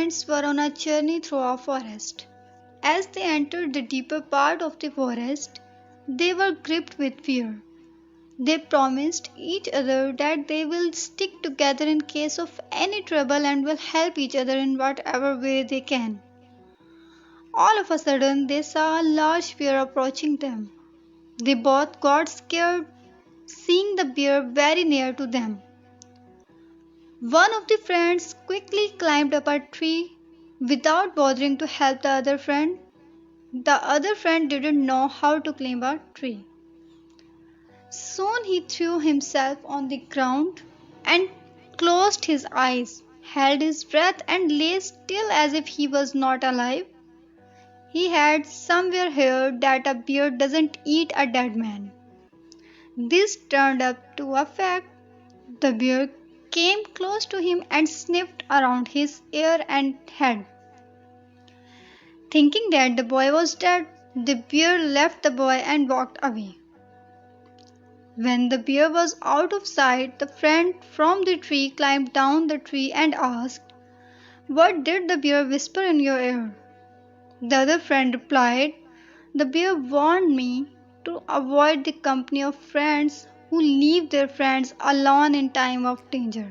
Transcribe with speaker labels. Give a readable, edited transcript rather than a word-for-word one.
Speaker 1: friends were on a journey through a forest. As they entered the deeper part of the forest, they were gripped with fear. They promised each other that they will stick together in case of any trouble and will help each other in whatever way they can. All of a sudden, they saw a large bear approaching them. They both got scared seeing the bear very near to them. One of the friends quickly climbed up a tree without bothering to help the other friend. The other friend didn't know how to climb a tree. Soon he threw himself on the ground and closed his eyes, held his breath, and lay still as if he was not alive. He had somewhere heard that a bear doesn't eat a dead man. This turned up to a fact. The bear came close to him and sniffed around his ear and head. Thinking that the boy was dead, the bear left the boy and walked away. When the bear was out of sight, the friend from the tree climbed down the tree and asked, "What did the bear whisper in your ear?" The other friend replied, "The bear warned me to avoid the company of friends who leave their friends alone in time of danger."